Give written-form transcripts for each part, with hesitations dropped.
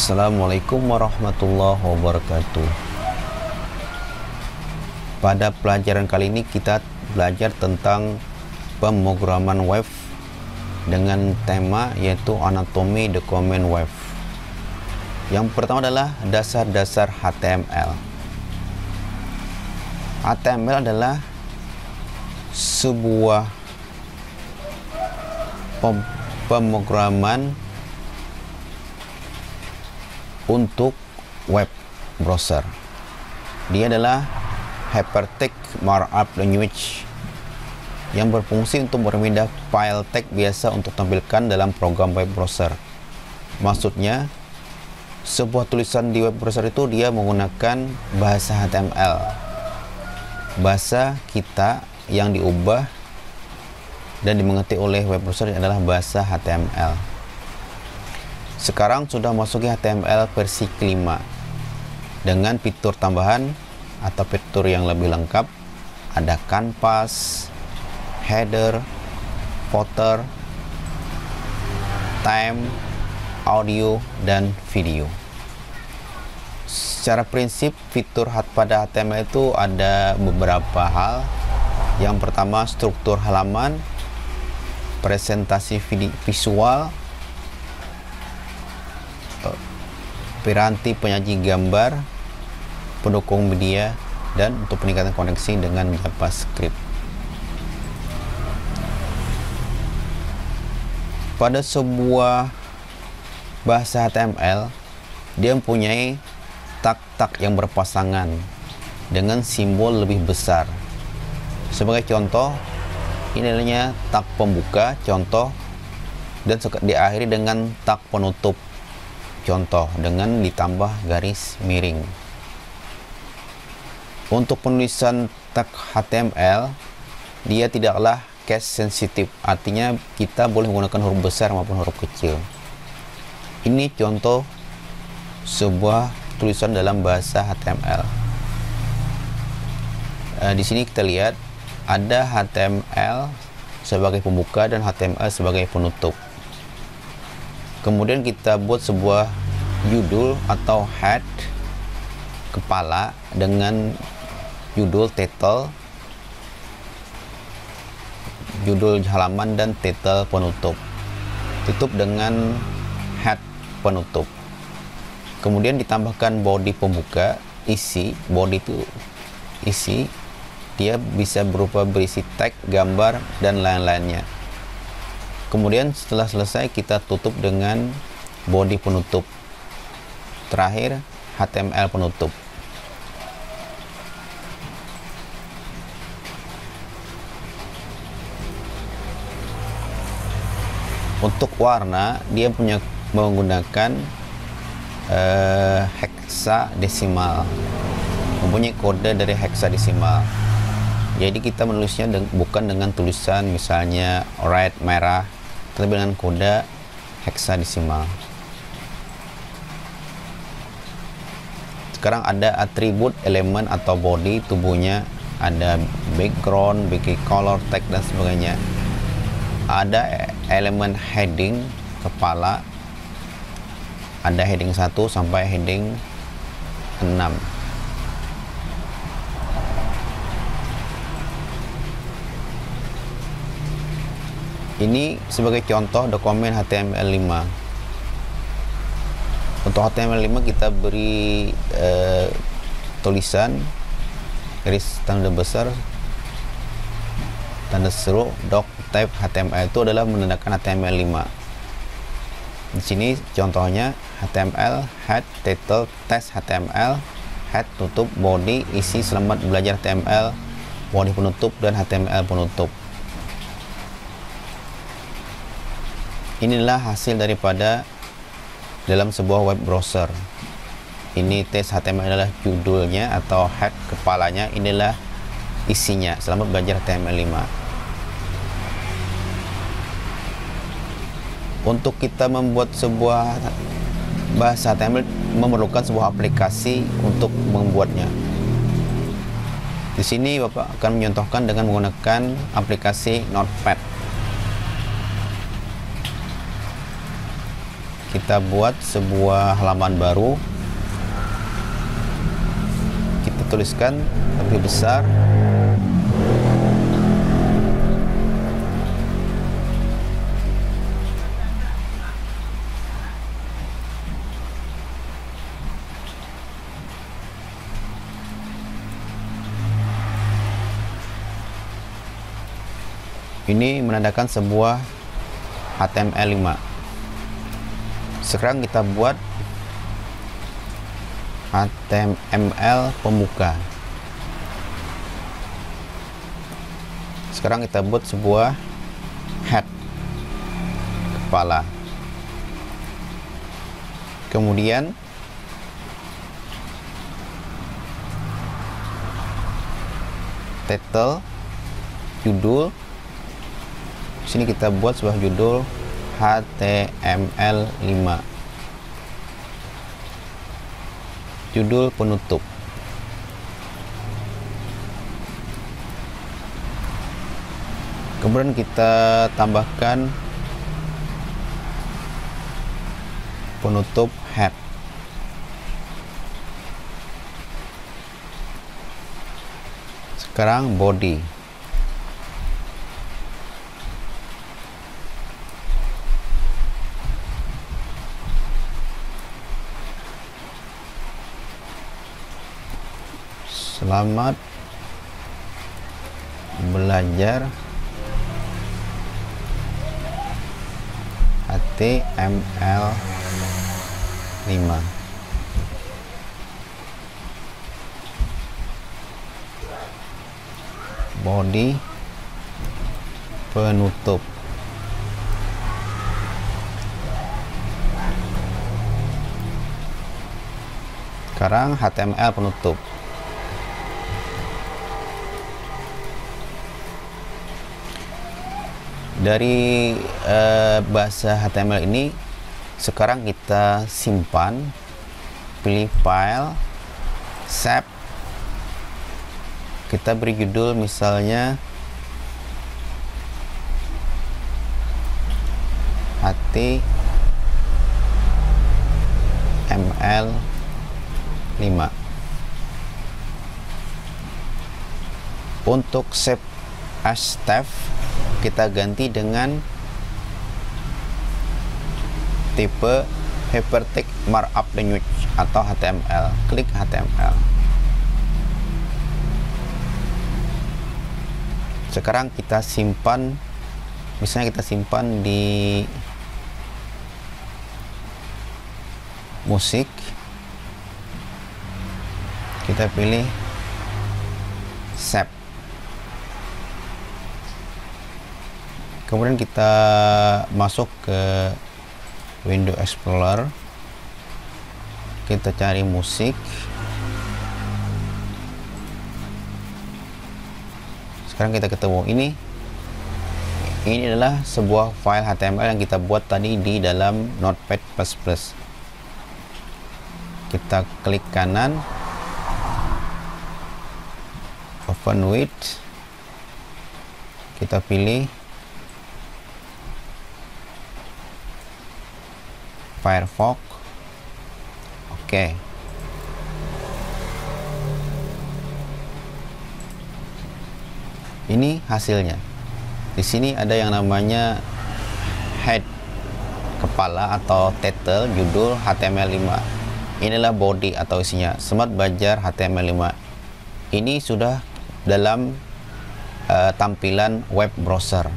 Assalamualaikum warahmatullahi wabarakatuh. Pada pelajaran kali ini kita belajar tentang pemrograman web dengan tema yaitu anatomi dokumen web. Yang pertama adalah dasar-dasar HTML. HTML adalah sebuah pemrograman untuk web browser. Dia adalah hypertext markup language yang berfungsi untuk berpindah file teks biasa untuk tampilkan dalam program web browser. Maksudnya, sebuah tulisan di web browser itu dia menggunakan bahasa HTML. Bahasa kita yang diubah dan dimengerti oleh web browser adalah bahasa HTML. Sekarang sudah masuki HTML versi kelima dengan fitur tambahan atau fitur yang lebih lengkap. Ada canvas, header, footer, time, audio, dan video. Secara prinsip fitur pada HTML itu ada beberapa hal. Yang pertama, struktur halaman, presentasi visual, piranti penyaji gambar, pendukung media, dan untuk peningkatan koneksi dengan JavaScript. Pada sebuah bahasa HTML, dia mempunyai tag-tag yang berpasangan dengan simbol lebih besar. Sebagai contoh, ini adalah tag pembuka, contoh, dan diakhiri dengan tag penutup, contoh, dengan ditambah garis miring. Untuk penulisan tag HTML, dia tidaklah case sensitif, artinya kita boleh menggunakan huruf besar maupun huruf kecil. Ini contoh sebuah tulisan dalam bahasa HTML. Di sini kita lihat ada HTML sebagai pembuka dan HTML sebagai penutup. Kemudian kita buat sebuah judul atau head, kepala, dengan judul, title, judul halaman, dan title penutup. Tutup dengan head penutup. Kemudian ditambahkan body pembuka, isi. Body itu isi. Dia bisa berupa berisi teks, gambar, dan lain-lainnya. Kemudian setelah selesai kita tutup dengan body penutup. Terakhir HTML penutup. Untuk warna dia menggunakan heksadesimal, mempunyai kode dari heksadesimal. Jadi kita menulisnya bukan dengan tulisan misalnya red, merah, tetapi dengan kode heksadesimal. Sekarang ada atribut elemen atau body tubuhnya, ada background, bagi color, tag, dan sebagainya. Ada elemen heading, kepala, ada heading 1 sampai heading 6. Ini sebagai contoh dokumen HTML5. Untuk HTML5 kita beri tulisan garis tanda besar, tanda seru, doc type HTML itu adalah menandakan HTML5. Di sini contohnya HTML, head, title, text HTML, head, tutup, body, isi, selamat belajar HTML, body penutup, dan HTML penutup. Inilah hasil daripada dalam sebuah web browser. Ini tes HTML adalah judulnya atau head, kepalanya, inilah isinya. Selamat belajar HTML5. Untuk kita membuat sebuah bahasa HTML memerlukan sebuah aplikasi untuk membuatnya. Di sini Bapak akan menyontohkan dengan menggunakan aplikasi Notepad. kita buat sebuah halaman baru. Kita tuliskan lebih besar. Ini menandakan sebuah HTML5. Sekarang kita buat HTML pembuka. Sekarang kita buat sebuah head, kepala. Kemudian title, judul. Sini kita buat sebuah judul HTML5. Judul penutup. Kemudian kita tambahkan penutup head. Sekarang body. Selamat belajar HTML5. Body penutup. Sekarang HTML penutup. Dari bahasa HTML ini sekarang kita simpan, pilih file, save. Kita beri judul misalnya HTML5. Untuk save as text kita ganti dengan tipe Hypertext Markup Language atau HTML. Klik HTML. Sekarang kita simpan, misalnya kita simpan di musik. Kita pilih save. Kemudian kita masuk ke Windows Explorer, kita cari musik. Sekarang kita ketemu ini adalah sebuah file HTML yang kita buat tadi di dalam Notepad++. Kita klik kanan, open with, kita pilih Firefox. Oke. Ini hasilnya. Di sini ada yang namanya head, kepala atau title, judul HTML5. Inilah body atau isinya, Smart Belajar HTML5. Ini sudah dalam tampilan web browser.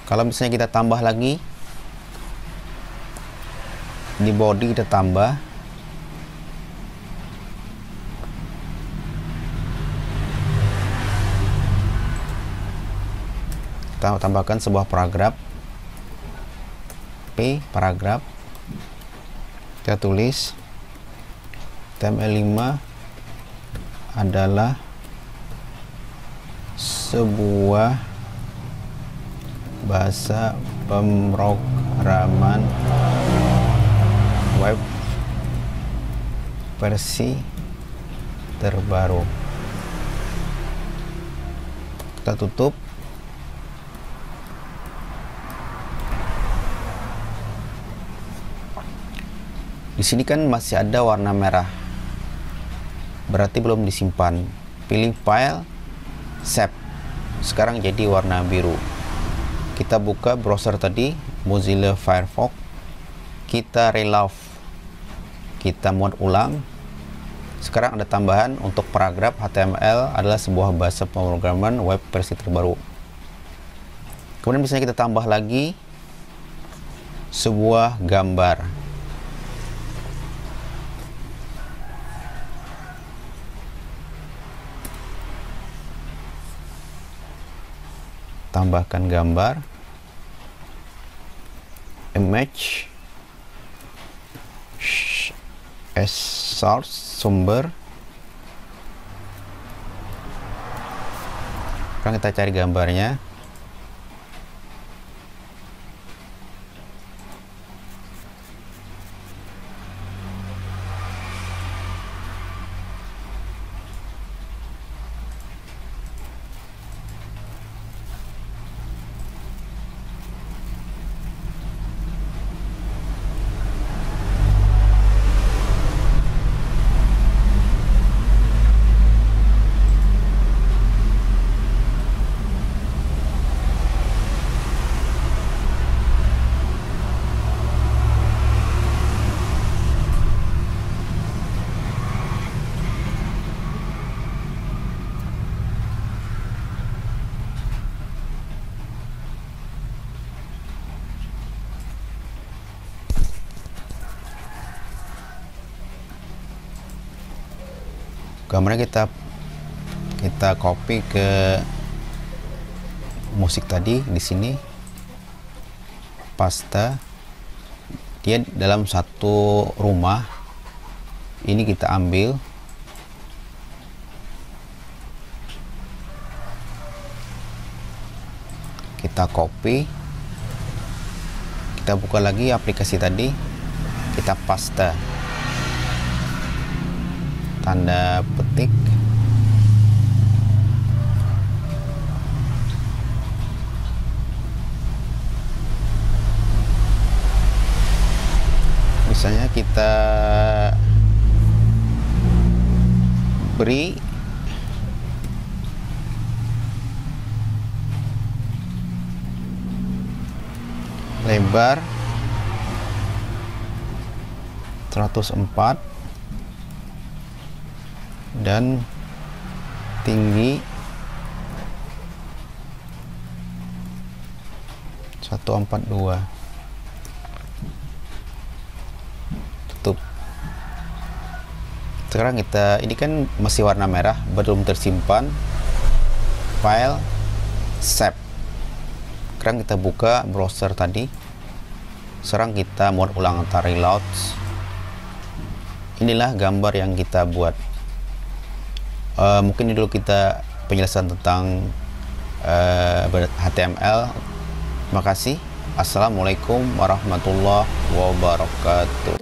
Kalau misalnya kita tambah lagi di body, kita tambah kita tambahkan sebuah paragraf, paragraf. Kita tulis HTML5 adalah sebuah bahasa pemrograman web versi terbaru. Kita tutup. Di sini kan masih ada warna merah, berarti belum disimpan. Pilih file, save. Sekarang jadi warna biru. Kita buka browser tadi, Mozilla Firefox. Kita reload, kita muat ulang. Sekarang ada tambahan untuk paragraf HTML adalah sebuah bahasa pemrograman web versi terbaru. Kemudian misalnya kita tambah lagi sebuah gambar. Tambahkan gambar, image as source, sumber. Sekarang kita cari gambarnya. Gambarnya kita copy ke musik tadi di sini, paste. Dia dalam satu rumah. Ini kita ambil, kita copy, kita buka lagi aplikasi tadi, kita paste, tanda petik. Misalnya kita beri lebar 104 dan tinggi 142. Tutup. Sekarang ini kan masih warna merah, belum tersimpan. File, save. Sekarang kita buka browser tadi. Sekarang kita muat ulang antara reload. Inilah gambar yang kita buat. Mungkin ini dulu kita penjelasan tentang HTML. Terima kasih. Assalamualaikum warahmatullahi wabarakatuh.